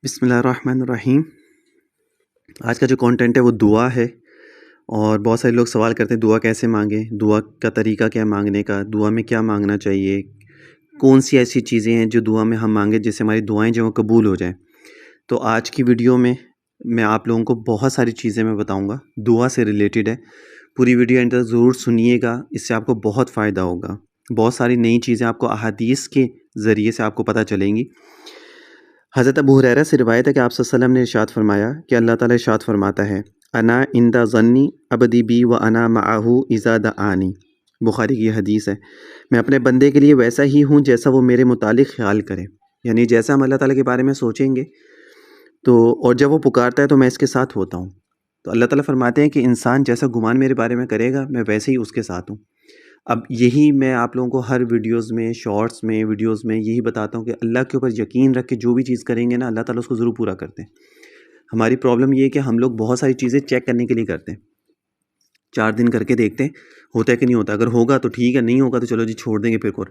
بسم اللہ الرحمن الرحیم۔ آج کا جو کانٹینٹ ہے وہ دعا ہے، اور بہت سارے لوگ سوال کرتے ہیں دعا کیسے مانگیں، دعا کا طریقہ کیا ہے مانگنے کا، دعا میں کیا مانگنا چاہیے، کون سی ایسی چیزیں ہیں جو دعا میں ہم مانگیں جس سے ہماری دعائیں جو ہیں وہ قبول ہو جائیں۔ تو آج کی ویڈیو میں آپ لوگوں کو بہت ساری چیزیں میں بتاؤں گا، دعا سے ریلیٹڈ ہے۔ پوری ویڈیو اینڈ تک ضرور سنیے گا، اس سے آپ کو بہت فائدہ ہوگا۔ بہت ساری نئی چیزیں آپ کو احادیث کے ذریعے سے آپ کو پتہ چلیں گی۔ حضرت ابو ہریرہ سے روایت ہے کہ آپ صلی اللہ علیہ وسلم نے ارشاد فرمایا کہ اللہ تعالیٰ ارشاد فرماتا ہے، انا عند ظنی عبدی بی و انا معہ اذا دعانی۔ بخاری کی یہ حدیث ہے، میں اپنے بندے کے لیے ویسا ہی ہوں جیسا وہ میرے متعلق خیال کرے، یعنی جیسا ہم اللہ تعالیٰ کے بارے میں سوچیں گے تو، اور جب وہ پکارتا ہے تو میں اس کے ساتھ ہوتا ہوں۔ تو اللہ تعالیٰ فرماتے ہیں کہ انسان جیسا گمان میرے بارے میں کرے گا میں ویسے ہی اس کے ساتھ ہوں۔ اب یہی میں آپ لوگوں کو ہر ویڈیوز میں، شارٹس میں، ویڈیوز میں یہی بتاتا ہوں کہ اللہ کے اوپر یقین رکھ کے جو بھی چیز کریں گے نا، اللہ تعالیٰ اس کو ضرور پورا کرتے ہیں۔ ہماری پرابلم یہ ہے کہ ہم لوگ بہت ساری چیزیں چیک کرنے کے لیے کرتے ہیں، 4 دن کر کے دیکھتے ہیں ہوتا ہے کہ نہیں ہوتا، اگر ہوگا تو ٹھیک ہے، نہیں ہوگا تو چلو جی چھوڑ دیں گے پھر۔ اور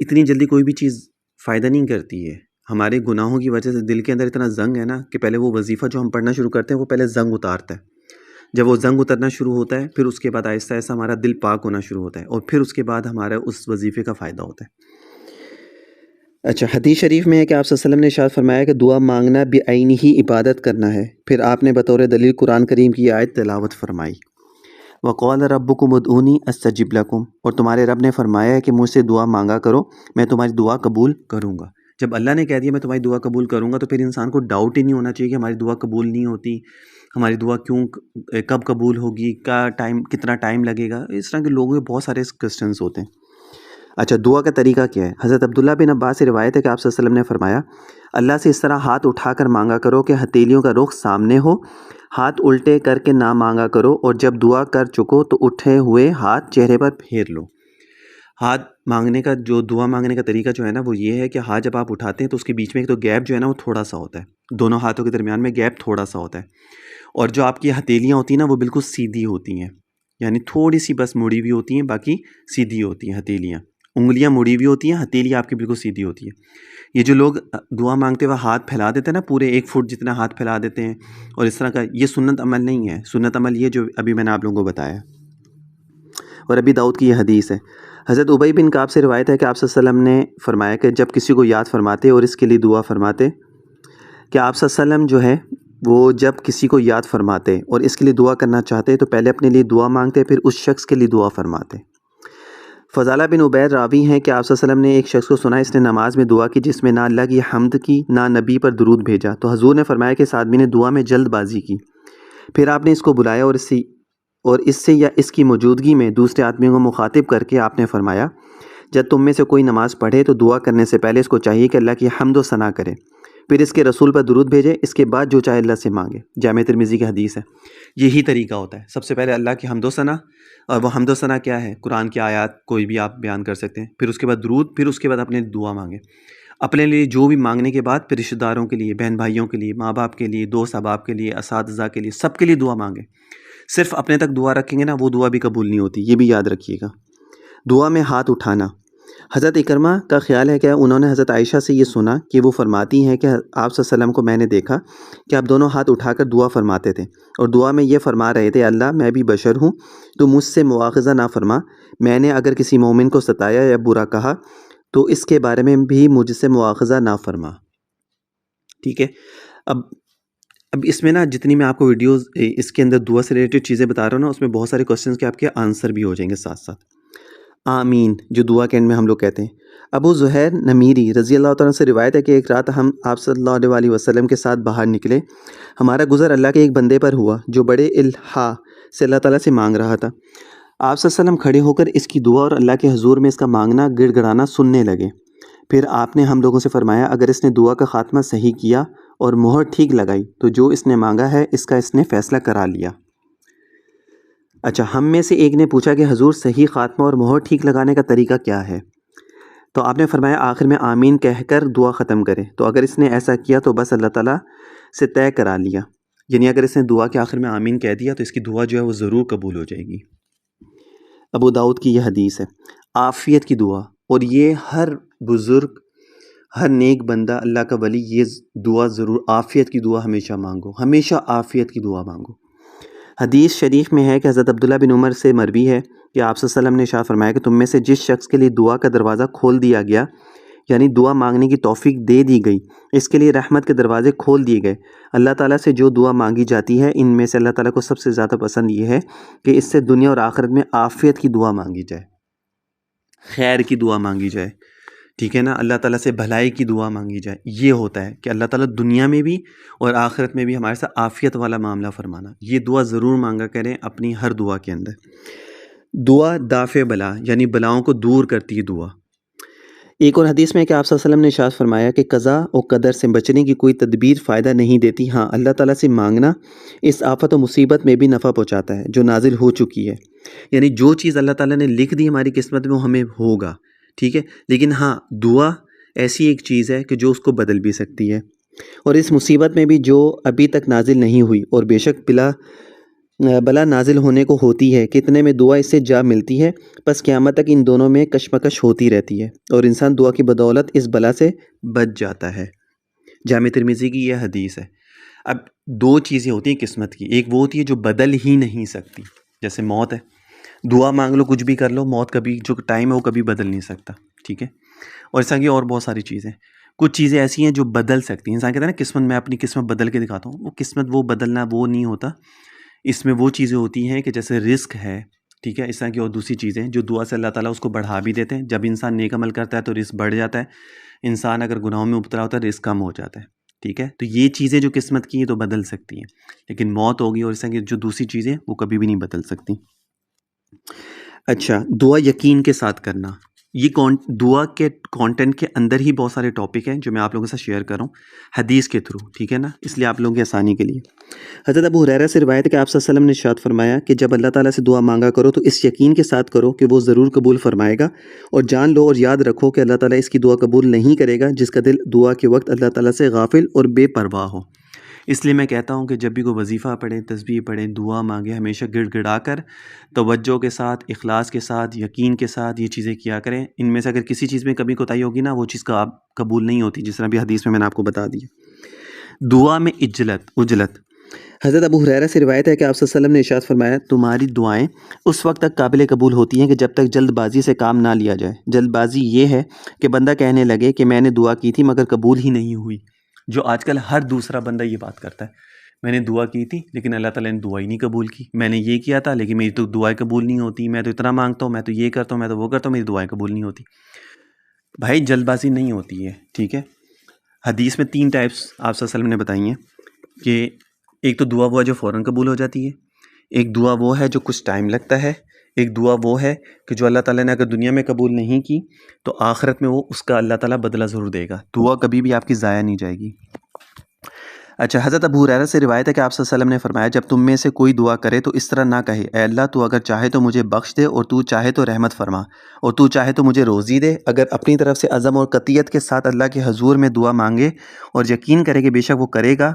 اتنی جلدی کوئی بھی چیز فائدہ نہیں کرتی ہے۔ ہمارے گناہوں کی وجہ سے دل کے اندر اتنا زنگ ہے نا کہ پہلے وہ وظیفہ جو ہم پڑھنا شروع کرتے ہیں وہ پہلے زنگ اتارتا ہے۔ جب وہ زنگ اترنا شروع ہوتا ہے پھر اس کے بعد آہستہ آہستہ ہمارا دل پاک ہونا شروع ہوتا ہے، اور پھر اس کے بعد ہمارا اس وظیفے کا فائدہ ہوتا ہے۔ اچھا، حدیث شریف میں ہے کہ آپ صلی اللہ علیہ وسلم نے ارشاد فرمایا کہ دعا مانگنا بعینہ ہی عبادت کرنا ہے۔ پھر آپ نے بطور دلیل قرآن کریم کی آیت تلاوت فرمائی، وقال ربکم ادعونی استجب لکم، اور تمہارے رب نے فرمایا ہے کہ مجھ سے دعا مانگا کرو، میں تمہاری دعا قبول کروں گا۔ جب اللہ نے کہہ دیا میں تمہاری دعا قبول کروں گا تو پھر انسان کو ڈاؤٹ ہی نہیں ہونا چاہیے کہ ہماری دعا قبول نہیں ہوتی، ہماری دعا کب قبول ہوگی، کتنا ٹائم لگے گا، اس طرح کے لوگوں کے بہت سارے کوسچنس ہوتے ہیں۔ اچھا، دعا کا طریقہ کیا ہے؟ حضرت عبداللہ بن عباس سے روایت ہے کہ آپ صلی اللہ علیہ وسلم نے فرمایا، اللہ سے اس طرح ہاتھ اٹھا کر مانگا کرو کہ ہتھیلیوں کا رخ سامنے ہو، ہاتھ الٹے کر کے نہ مانگا کرو، اور جب دعا کر چکو تو اٹھے ہوئے ہاتھ چہرے پر پھیر لو۔ ہاتھ مانگنے کا دعا مانگنے کا طریقہ جو ہے نا وہ یہ ہے کہ ہاتھ جب آپ اٹھاتے ہیں تو اس کے بیچ میں ایک تو گیپ جو ہے نا وہ تھوڑا سا ہوتا ہے، دونوں ہاتھوں کے درمیان میں گیپ تھوڑا سا ہوتا ہے، اور جو آپ کی ہتھیلیاں ہوتی ہیں نا وہ بالکل سیدھی ہوتی ہیں، یعنی تھوڑی سی بس مڑی ہوئی ہوتی ہیں، باقی سیدھی ہوتی ہیں ہتھیلیاں، انگلیاں مڑی ہوئی ہوتی ہیں، ہتھیلی آپ کی بالکل سیدھی ہوتی ہے۔ یہ جو لوگ دعا مانگتے ہوئے ہاتھ پھیلا دیتے ہیں نا، پورے 1 فٹ جتنا ہاتھ پھیلا دیتے ہیں اور اس طرح کا، یہ سنت عمل نہیں ہے۔ سنت عمل یہ جو ابھی میں نے آپ لوگوں کو بتایا، اور ابی داؤد کی یہ حدیث ہے۔ حضرت ابی بن کعب سے روایت ہے کہ آپ صلی اللہ علیہ وسلم نے فرمایا کہ جب کسی کو یاد فرماتے اور اس کے لیے دعا فرماتے، کہ آپ صلی اللہ علیہ وسلم جو ہے وہ جب کسی کو یاد فرماتے اور اس کے لیے دعا کرنا چاہتے تو پہلے اپنے لیے دعا مانگتے، پھر اس شخص کے لیے دعا فرماتے۔ فضالہ بن عبید راوی ہیں کہ آپ صلی اللہ علیہ وسلم نے ایک شخص کو سنا، اس نے نماز میں دعا کی جس میں نہ اللہ کی حمد کی نہ نبی پر درود بھیجا، تو حضور نے فرمایا کہ اس آدمی نے دعا میں جلد بازی کی۔ پھر آپ نے اس کو بلایا اور اس سے یا اس کی موجودگی میں دوسرے آدمیوں کو مخاطب کر کے آپ نے فرمایا، جب تم میں سے کوئی نماز پڑھے تو دعا کرنے سے پہلے اس کو چاہیے کہ اللہ کی حمد و ثنا کرے، پھر اس کے رسول پر درود بھیجے، اس کے بعد جو چاہے اللہ سے مانگے۔ جامع ترمذی کی حدیث ہے۔ یہی طریقہ ہوتا ہے، سب سے پہلے اللہ کی حمد و ثنا، اور وہ حمد و ثنا کیا ہے؟ قرآن کی آیات کوئی بھی آپ بیان کر سکتے ہیں، پھر اس کے بعد درود، پھر اس کے بعد اپنے دعا مانگیں اپنے لیے جو بھی مانگنے کے بعد، پھر رشتہ داروں کے لیے، بہن بھائیوں کے لیے، ماں باپ کے لیے، دوست احباب کے لیے، اساتذہ کے لیے، سب کے لیے دعا مانگیں۔ صرف اپنے تک دعا رکھیں گے نا وہ دعا بھی قبول نہیں ہوتی، یہ بھی یاد رکھیے گا۔ دعا میں ہاتھ اٹھانا، حضرت اکرمہ کا خیال ہے کہ انہوں نے حضرت عائشہ سے یہ سنا کہ وہ فرماتی ہیں کہ آپ صلی اللہ علیہ وسلم کو میں نے دیکھا کہ آپ دونوں ہاتھ اٹھا کر دعا فرماتے تھے، اور دعا میں یہ فرما رہے تھے، اللہ میں بھی بشر ہوں، تو مجھ سے مواخذہ نہ فرما، میں نے اگر کسی مومن کو ستایا یا برا کہا تو اس کے بارے میں بھی مجھ سے مواخذہ نہ فرما۔ ٹھیک ہے، اب اس میں نا جتنی میں آپ کو ویڈیوز اس کے اندر دعا سے ریلیٹڈ چیزیں بتا رہا ہوں نا، اس میں بہت سارے کوسچنس کے آپ کے آنسر بھی ہو جائیں گے ساتھ ساتھ۔ آمین جو دعا کے اینڈ میں ہم لوگ کہتے ہیں۔ ابو زہیر نمیری رضی اللہ تعالیٰ سے روایت ہے کہ ایک رات ہم آپ صلی اللہ علیہ وسلم کے ساتھ باہر نکلے، ہمارا گزر اللہ کے ایک بندے پر ہوا جو بڑے الحا سے اللہ تعالیٰ سے مانگ رہا تھا۔ آپ صلی اللہ علیہ وسلم کھڑے ہو کر اس کی دعا اور اللہ کے حضور میں اس کا مانگنا گڑ گڑانا سننے لگے۔ پھر آپ نے ہم لوگوں سے فرمایا، اگر اس نے دعا کا خاتمہ صحیح کیا اور مہر ٹھیک لگائی تو جو اس نے مانگا ہے اس کا اس نے فیصلہ کرا لیا۔ اچھا، ہم میں سے ایک نے پوچھا کہ حضور صحیح خاتمہ اور مہر ٹھیک لگانے کا طریقہ کیا ہے؟ تو آپ نے فرمایا آخر میں آمین کہہ کر دعا ختم کرے، تو اگر اس نے ایسا کیا تو بس اللہ تعالیٰ سے طے کرا لیا، یعنی اگر اس نے دعا کے آخر میں آمین کہہ دیا تو اس کی دعا جو ہے وہ ضرور قبول ہو جائے گی۔ ابو داؤد کی یہ حدیث ہے۔ عافیت کی دعا، اور یہ ہر بزرگ، ہر نیک بندہ اللہ کا ولی یہ دعا ضرور، عافیت کی دعا ہمیشہ مانگو، ہمیشہ عافیت کی دعا مانگو۔ حدیث شریف میں ہے کہ حضرت عبداللہ بن عمر سے مروی ہے کہ آپ صلی اللہ علیہ وسلم نے ارشاد فرمایا کہ تم میں سے جس شخص کے لیے دعا کا دروازہ کھول دیا گیا، یعنی دعا مانگنے کی توفیق دے دی گئی، اس کے لیے رحمت کے دروازے کھول دیے گئے۔ اللہ تعالیٰ سے جو دعا مانگی جاتی ہے ان میں سے اللہ تعالیٰ کو سب سے زیادہ پسند یہ ہے کہ اس سے دنیا اور آخرت میں عافیت کی دعا مانگی جائے، خیر کی دعا مانگی جائے، ٹھیک ہے نا، اللہ تعالیٰ سے بھلائی کی دعا مانگی جائے۔ یہ ہوتا ہے کہ اللہ تعالیٰ دنیا میں بھی اور آخرت میں بھی ہمارے ساتھ عافیت والا معاملہ فرمانا۔ یہ دعا ضرور مانگا کریں اپنی ہر دعا کے اندر۔ دعا دافع بلا، یعنی بلاؤں کو دور کرتی ہے دعا۔ ایک اور حدیث میں ہے کہ آپ صلی اللہ علیہ وسلم نے ارشاد فرمایا کہ قضا و قدر سے بچنے کی کوئی تدبیر فائدہ نہیں دیتی، ہاں اللہ تعالیٰ سے مانگنا اس آفت و مصیبت میں بھی نفع پہنچاتا ہے جو نازل ہو چکی ہے۔ یعنی جو چیز اللہ تعالیٰ نے لکھ دی ہماری قسمت میں وہ ہمیں ہوگا، ٹھیک ہے، لیکن ہاں دعا ایسی ایک چیز ہے کہ جو اس کو بدل بھی سکتی ہے۔ اور اس مصیبت میں بھی جو ابھی تک نازل نہیں ہوئی، اور بے شک بلا نازل ہونے کو ہوتی ہے، کتنے میں دعا اس سے جا ملتی ہے، پس قیامت تک ان دونوں میں کشمکش ہوتی رہتی ہے اور انسان دعا کی بدولت اس بلا سے بچ جاتا ہے۔ جامع ترمذی کی یہ حدیث ہے۔ اب دو چیزیں ہوتی ہیں قسمت کی، ایک وہ ہوتی ہے جو بدل ہی نہیں سکتی، جیسے موت ہے، دعا مانگ لو کچھ بھی کر لو، موت کبھی جو ٹائم ہے وہ کبھی بدل نہیں سکتا، ٹھیک ہے، اور اس طرح کی اور بہت ساری چیزیں، کچھ چیزیں ایسی ہیں جو بدل سکتی ہیں۔ انسان کہتا ہے نا قسمت، میں اپنی قسمت بدل کے دکھاتا ہوں، وہ قسمت وہ بدلنا وہ نہیں ہوتا، اس میں وہ چیزیں ہوتی ہیں کہ جیسے رزق ہے، ٹھیک ہے، اس طرح کی اور دوسری چیزیں جو دعا سے اللہ تعالیٰ اس کو بڑھا بھی دیتے ہیں۔ جب انسان نیک عمل کرتا ہے تو رزق بڑھ جاتا ہے، انسان اگر گناہوں میں مبتلا ہوتا ہے رزق کم ہو جاتا ہے، ٹھیک ہے، تو یہ چیزیں جو قسمت کی ہیں تو بدل سکتی ہیں، لیکن موت ہوگی اور اس طرح کی جو دوسری چیزیں وہ کبھی بھی نہیں بدل سکتی۔ اچھا، دعا یقین کے ساتھ کرنا، یہ دعا کے کانٹینٹ کے اندر ہی بہت سارے ٹاپک ہیں جو میں آپ لوگوں کے ساتھ شیئر کروں حدیث کے تھرو، ٹھیک ہے نا، اس لیے آپ لوگوں کی آسانی کے لیے۔ حضرت ابو ہریرہ سے روایت ہے کہ آپ صلی اللہ علیہ وسلم نے ارشاد فرمایا کہ جب اللہ تعالیٰ سے دعا مانگا کرو تو اس یقین کے ساتھ کرو کہ وہ ضرور قبول فرمائے گا، اور جان لو اور یاد رکھو کہ اللہ تعالیٰ اس کی دعا قبول نہیں کرے گا جس کا دل دعا کے وقت اللہ تعالیٰ سے غافل اور بے پرواہ ہو۔ اس لیے میں کہتا ہوں کہ جب بھی کوئی وظیفہ پڑھیں، تسبیح پڑھیں، دعا مانگے، ہمیشہ گڑ گڑا کر توجہ کے ساتھ، اخلاص کے ساتھ، یقین کے ساتھ یہ چیزیں کیا کریں۔ ان میں سے اگر کسی چیز میں کمی کوتاہی ہوگی نا، وہ چیز کا قبول نہیں ہوتی، جس طرح بھی حدیث میں میں نے آپ کو بتا دیا۔ دعا میں عجلت، حضرت ابو ہریرہ سے روایت ہے کہ آپ صلی اللہ علیہ وسلم نے ارشاد فرمایا تمہاری دعائیں اس وقت تک قابل قبول ہوتی ہیں کہ جب تک جلد بازی سے کام نہ لیا جائے۔ جلد بازی یہ ہے کہ بندہ کہنے لگے کہ میں نے دعا کی تھی مگر قبول ہی نہیں ہوئی، جو آج کل ہر دوسرا بندہ یہ بات کرتا ہے، میں نے دعا کی تھی لیکن اللہ تعالیٰ نے دعا ہی نہیں قبول کی، میں نے یہ کیا تھا لیکن میری تو دعائیں قبول نہیں ہوتی، میں تو اتنا مانگتا ہوں، میں تو یہ کرتا ہوں، میں تو وہ کرتا ہوں، میری دعائیں قبول نہیں ہوتی۔ بھائی جلد بازی نہیں ہوتی ہے، ٹھیک ہے۔ حدیث میں 3 ٹائپس آپ صلی اللہ علیہ وسلم نے بتائی ہیں کہ ایک تو دعا وہ ہے جو فوراً قبول ہو جاتی ہے، ایک دعا وہ ہے جو کچھ ٹائم لگتا ہے، ایک دعا وہ ہے کہ جو اللہ تعالیٰ نے اگر دنیا میں قبول نہیں کی تو آخرت میں وہ اس کا اللہ تعالیٰ بدلہ ضرور دے گا، دعا کبھی بھی آپ کی ضائع نہیں جائے گی۔ اچھا، حضرت ابو ہریرہ سے روایت ہے کہ آپ صلی اللہ علیہ وسلم نے فرمایا جب تم میں سے کوئی دعا کرے تو اس طرح نہ کہے اے اللہ تو اگر چاہے تو مجھے بخش دے، اور تو چاہے تو رحمت فرما، اور تو چاہے تو مجھے روزی دے۔ اگر اپنی طرف سے عزم اور قطعیت کے ساتھ اللہ کے حضور میں دعا مانگے اور یقین کرے کہ بے شک وہ کرے گا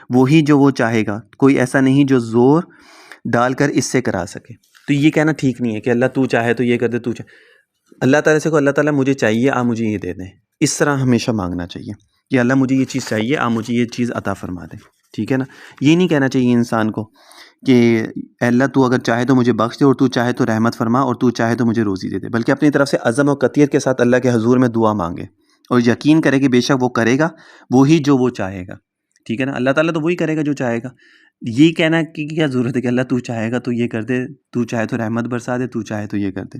وہی جو وہ چاہے گا، کوئی ایسا نہیں جو زور ڈال کر اس سے کرا سکے۔ تو یہ کہنا ٹھیک نہیں ہے کہ اللہ تو چاہے تو یہ کر دے، تو اللہ تعالیٰ سے کو اللہ تعالیٰ مجھے چاہیے آپ مجھے یہ دے دیں، اس طرح ہمیشہ مانگنا چاہیے کہ اللہ مجھے یہ چیز چاہیے آپ مجھے یہ چیز عطا فرما دیں، ٹھیک ہے نا۔ یہ نہیں کہنا چاہیے انسان کو کہ اے اللہ تو اگر چاہے تو مجھے بخش دے، اور تو چاہے تو رحمت فرما، اور تو چاہے تو مجھے روزی دے دے، بلکہ اپنی طرف سے عزم اور قطعیت کے ساتھ اللہ کے حضور میں دعا مانگے اور یقین کرے کہ بے شک وہ کرے گا وہی جو وہ چاہے گا، ٹھیک ہے نا۔ اللہ تعالیٰ تو وہی کرے گا جو چاہے گا، یہ کہنا کہ کیا ضرورت ہے کہ اللہ تو چاہے گا تو یہ کر دے، تو چاہے تو رحمت برسا دے، تو چاہے تو یہ کر دے۔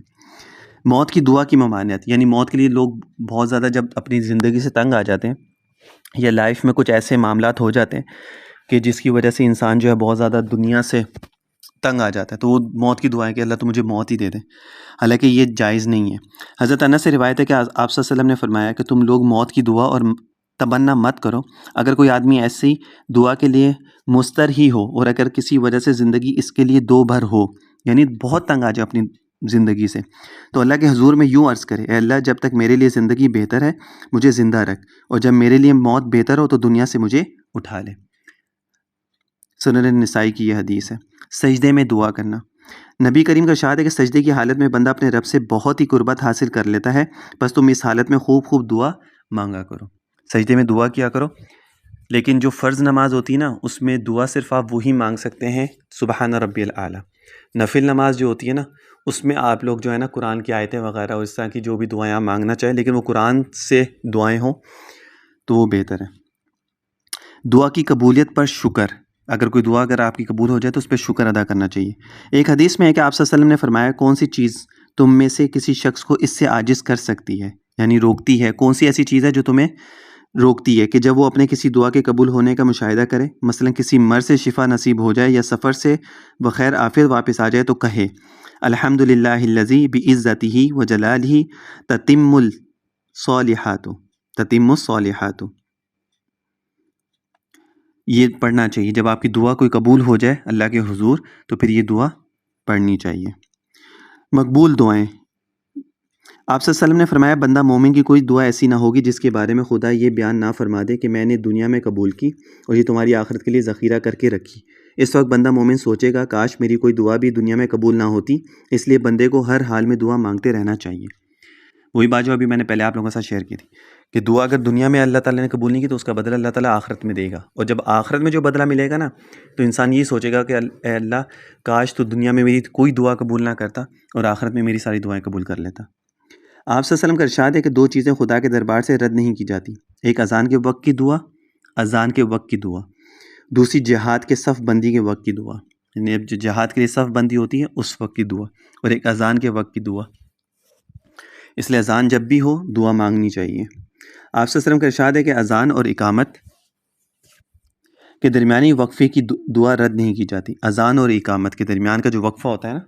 موت کی دعا کی ممانعت، یعنی موت کے لیے لوگ بہت زیادہ جب اپنی زندگی سے تنگ آ جاتے ہیں یا لائف میں کچھ ایسے معاملات ہو جاتے ہیں کہ جس کی وجہ سے انسان جو ہے بہت زیادہ دنیا سے تنگ آ جاتا ہے، تو وہ موت کی دعائیں کہ اللہ تو مجھے موت ہی دے دے، حالانکہ یہ جائز نہیں ہے۔ حضرت انس سے روایت ہے کہ آپ صلی اللہ علیہ وسلم نے فرمایا کہ تم لوگ موت کی دعا اور تمنا مت کرو، اگر کوئی آدمی ایسی دعا کے لیے مستر ہی ہو اور اگر کسی وجہ سے زندگی اس کے لیے دو بھر ہو، یعنی بہت تنگ آ جائے اپنی زندگی سے، تو اللہ کے حضور میں یوں عرض کرے اے اللہ جب تک میرے لیے زندگی بہتر ہے مجھے زندہ رکھ، اور جب میرے لیے موت بہتر ہو تو دنیا سے مجھے اٹھا لے۔ سنن نسائی کی یہ حدیث ہے۔ سجدے میں دعا کرنا، نبی کریم کا ارشاد ہے کہ سجدے کی حالت میں بندہ اپنے رب سے بہت ہی قربت حاصل کر لیتا ہے، بس تم اس حالت میں خوب دعا مانگا کرو، سجدے میں دعا کیا کرو. لیکن جو فرض نماز ہوتی ہے نا اس میں دعا صرف آپ وہی مانگ سکتے ہیں سبحان ربی الاعلیٰ. نفل نماز جو ہوتی ہے نا اس میں آپ لوگ جو ہے نا قرآن کی آیتیں وغیرہ اور اس طرح کی جو بھی دعائیں آپ مانگنا چاہیں لیکن وہ قرآن سے دعائیں ہوں تو وہ بہتر ہے. دعا کی قبولیت پر شکر، اگر کوئی دعا اگر آپ کی قبول ہو جائے تو اس پہ شکر ادا کرنا چاہیے. ایک حدیث میں ہے کہ آپ صلی اللہ علیہ وسلم نے فرمایا کون سی چیز تم میں سے کسی شخص کو اس سے عاجز کر سکتی ہے، یعنی روکتی ہے، کون سی ایسی چیز ہے جو تمہیں روکتی ہے کہ جب وہ اپنے کسی دعا کے قبول ہونے کا مشاہدہ کرے، مثلا کسی مرض سے شفا نصیب ہو جائے یا سفر سے بخیر عافیت واپس آ جائے تو کہے الحمد للہ الذی بعزتہ و جلالہ تتم الصالحات. یہ پڑھنا چاہیے جب آپ کی دعا کوئی قبول ہو جائے اللہ کے حضور تو پھر یہ دعا پڑھنی چاہیے. مقبول دعائیں، آپ صلی اللہ علیہ وسلم نے فرمایا بندہ مومن کی کوئی دعا ایسی نہ ہوگی جس کے بارے میں خدا یہ بیان نہ فرما دے کہ میں نے دنیا میں قبول کی اور یہ تمہاری آخرت کے لیے ذخیرہ کر کے رکھی. اس وقت بندہ مومن سوچے گا کاش میری کوئی دعا بھی دنیا میں قبول نہ ہوتی. اس لیے بندے کو ہر حال میں دعا مانگتے رہنا چاہیے. وہی بات جو ابھی میں نے پہلے آپ لوگوں کے ساتھ شیئر کی تھی کہ دعا اگر دنیا میں اللہ تعالیٰ نے قبول نہیں کی تو اس کا بدلہ اللہ تعالیٰ آخرت میں دے گا. اور جب آخرت میں جو بدلہ ملے گا نا تو انسان یہی سوچے گا کہ اے اللہ کاش تو دنیا میں میری کوئی دعا قبول نہ کرتا اور آخرت میں میری ساری دعائیں قبول کر لیتا. آپ صلی اللہ علیہ وسلم کا ارشاد ہے کہ دو چیزیں خدا کے دربار سے رد نہیں کی جاتی، ایک اذان کے وقت کی دعا، اذان کے وقت کی دعا، دوسری جہاد کے صف بندی کے وقت کی دعا، یعنی اب جو جہاد کے لیے صف بندی ہوتی ہے اس وقت کی دعا، اور ایک اذان کے وقت کی دعا. اس لیے اذان جب بھی ہو دعا مانگنی چاہیے. آپ صلی اللہ علیہ وسلم کا ارشاد ہے کہ اذان اور اقامت کے درمیانی وقفے کی دعا رد نہیں کی جاتی. اذان اور اقامت کے درمیان کا جو وقفہ ہوتا ہے نا،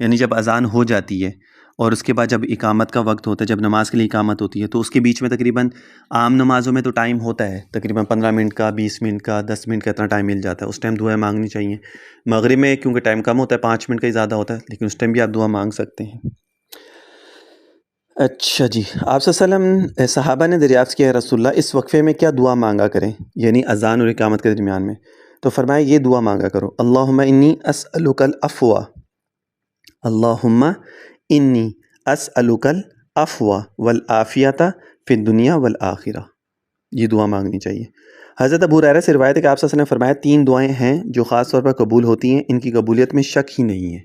یعنی جب اذان ہو جاتی ہے اور اس کے بعد جب اقامت کا وقت ہوتا ہے، جب نماز کے لیے اقامت ہوتی ہے تو اس کے بیچ میں تقریباً عام نمازوں میں تو ٹائم ہوتا ہے تقریباً 15 منٹ کا، 20 منٹ کا، 10 منٹ کا، اتنا ٹائم مل جاتا ہے. اس ٹائم دعائیں مانگنی چاہیے. مغرب میں کیونکہ ٹائم کم ہوتا ہے 5 منٹ کا ہی زیادہ ہوتا ہے لیکن اس ٹائم بھی آپ دعا مانگ سکتے ہیں. اچھا جی، آپ صلی اللہ علیہ وسلم صحابہ نے دریافت کیا رسول اللہ اس وقفے میں کیا دعا مانگا کریں، یعنی اذان اور اقامت کے درمیان میں؟ تو فرمایا یہ دعا مانگا کرو اللہم انی اسألک العفو، اللہم انی اسألک العفو والعافیۃ فی الدنیا والآخرہ. یہ دعا مانگنی چاہیے. حضرت ابو ہریرہ سے روایت ہے کہ آپ صلی اللہ علیہ وسلم نے فرمایا 3 دعائیں ہیں جو خاص طور پر قبول ہوتی ہیں، ان کی قبولیت میں شک ہی نہیں ہے.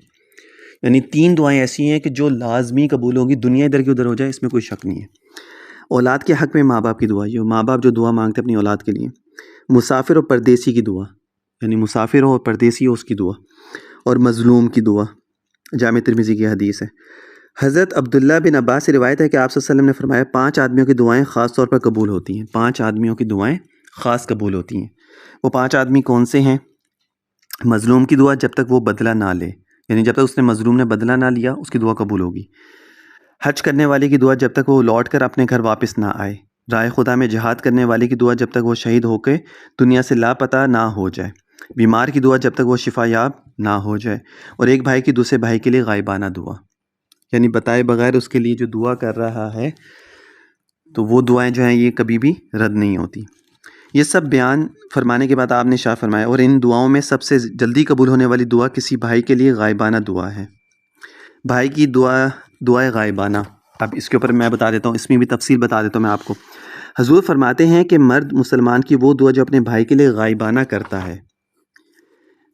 یعنی 3 دعائیں ایسی ہیں کہ جو لازمی قبول ہوگی، دنیا ادھر کی ادھر ہو جائے اس میں کوئی شک نہیں ہے. اولاد کے حق میں ماں باپ کی دعا، جو ماں باپ جو دعا مانگتے ہیں اپنی اولاد کے لیے. مسافر اور پردیسی کی دعا، یعنی مسافر ہو اور پردیسی ہو اس کی دعا. اور مظلوم کی دعا، جامع ترمذی کی حدیث ہے. حضرت عبداللہ بن عباس سے روایت ہے کہ آپ صلی اللہ علیہ وسلم نے فرمایا 5 آدمیوں کی دعائیں خاص طور پر قبول ہوتی ہیں. 5 آدمیوں کی دعائیں خاص قبول ہوتی ہیں. وہ 5 آدمی کون سے ہیں؟ مظلوم کی دعا جب تک وہ بدلہ نہ لے، یعنی جب تک اس نے مظلوم نے بدلہ نہ لیا اس کی دعا قبول ہوگی. حج کرنے والے کی دعا جب تک وہ لوٹ کر اپنے گھر واپس نہ آئے. رائے خدا میں جہاد کرنے والے کی دعا جب تک وہ شہید ہو کے دنیا سے لاپتہ نہ ہو جائے. بیمار کی دعا جب تک وہ شفا یاب نہ ہو جائے. اور ایک بھائی کی دوسرے بھائی کے لیے غائبانہ دعا، یعنی بتائے بغیر اس کے لیے جو دعا کر رہا ہے تو وہ دعائیں جو ہیں یہ کبھی بھی رد نہیں ہوتی. یہ سب بیان فرمانے کے بعد آپ نے شاہ فرمایا اور ان دعاؤں میں سب سے جلدی قبول ہونے والی دعا کسی بھائی کے لیے غائبانہ دعا ہے. بھائی کی دعائے غائبانہ، اب اس کے اوپر میں بتا دیتا ہوں، اس میں بھی تفصیل بتا دیتا ہوں میں آپ کو. حضور فرماتے ہیں کہ مرد مسلمان کی وہ دعا جو اپنے بھائی کے لیے غائبانہ کرتا ہے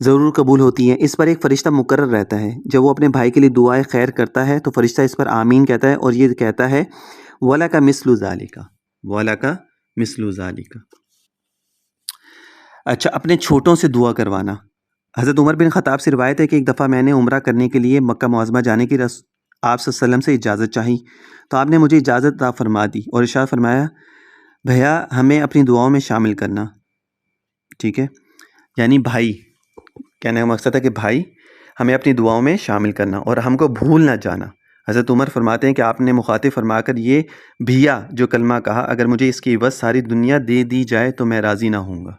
ضرور قبول ہوتی ہے. اس پر ایک فرشتہ مقرر رہتا ہے. جب وہ اپنے بھائی کے لیے دعائے خیر کرتا ہے تو فرشتہ اس پر آمین کہتا ہے اور یہ کہتا ہے وَلَكَ مِثْلُ ذَلِكَ، وَلَكَ مِثْلُ ذَلِكَ. اچھا، اپنے چھوٹوں سے دعا کروانا. حضرت عمر بن خطاب سے روایت ہے کہ ایک دفعہ میں نے عمرہ کرنے کے لیے مکہ معظمہ جانے کی آپ صلی اللہ علیہ وسلم سے اجازت چاہی تو آپ نے مجھے اجازت عطا فرما دی اور ارشاد فرمایا بھیا ہمیں اپنی دعاؤں میں شامل کرنا. ٹھیک ہے، یعنی بھائی کہنے کا مقصد ہے کہ بھائی ہمیں اپنی دعاؤں میں شامل کرنا اور ہم کو بھول نہ جانا. حضرت عمر فرماتے ہیں کہ آپ نے مخاطب فرما کر یہ بھیا جو کلمہ کہا اگر مجھے اس کی عوض ساری دنیا دے دی جائے تو میں راضی نہ ہوں گا.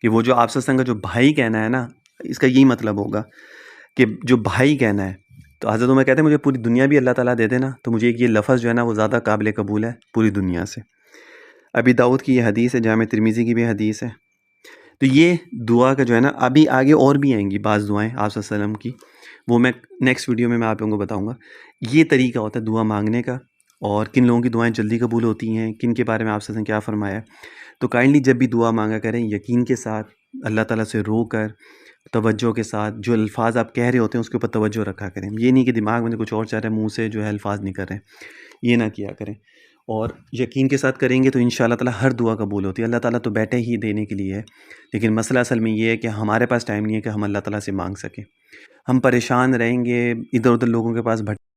کہ وہ جو آپ صلی اللہ علیہ وسلم کا جو بھائی کہنا ہے نا، اس کا یہی مطلب ہوگا کہ جو بھائی کہنا ہے. تو حضرت عمر کہتے ہیں مجھے پوری دنیا بھی اللہ تعالیٰ دے دینا تو مجھے یہ لفظ جو ہے نا وہ زیادہ قابل قبول ہے پوری دنیا سے. ابی داؤد کی یہ حدیث ہے، جامع ترمذی کی بھی حدیث ہے. تو یہ دعا کا جو ہے نا ابھی آگے اور بھی آئیں گی بعض دعائیں آپ صلی اللہ علیہ وسلم کی، وہ میں نیکسٹ ویڈیو میں آپ لوگوں کو بتاؤں گا. یہ طریقہ ہوتا ہے دعا مانگنے کا اور کن لوگوں کی دعائیں جلدی قبول ہوتی ہیں، کن کے بارے میں آپ سے کیا فرمایا ہے۔ تو کائنڈلی جب بھی دعا مانگا کریں یقین کے ساتھ، اللہ تعالیٰ سے رو کر، توجہ کے ساتھ، جو الفاظ آپ کہہ رہے ہوتے ہیں اس کے اوپر توجہ رکھا کریں۔ یہ نہیں کہ دماغ میں کچھ اور چل رہا ہے، منہ سے جو ہے الفاظ نہیں کر رہے ہیں، یہ نہ کیا کریں۔ اور یقین کے ساتھ کریں گے تو انشاءاللہ تعالیٰ ہر دعا قبول ہوتی ہے۔ اللہ تعالیٰ تو بیٹھے ہی دینے کے لیے ہے، لیکن مسئلہ اصل میں یہ ہے کہ ہمارے پاس ٹائم نہیں ہے کہ ہم اللہ تعالیٰ سے مانگ سکیں۔ ہم پریشان رہیں گے، ادھر ادھر لوگوں کے پاس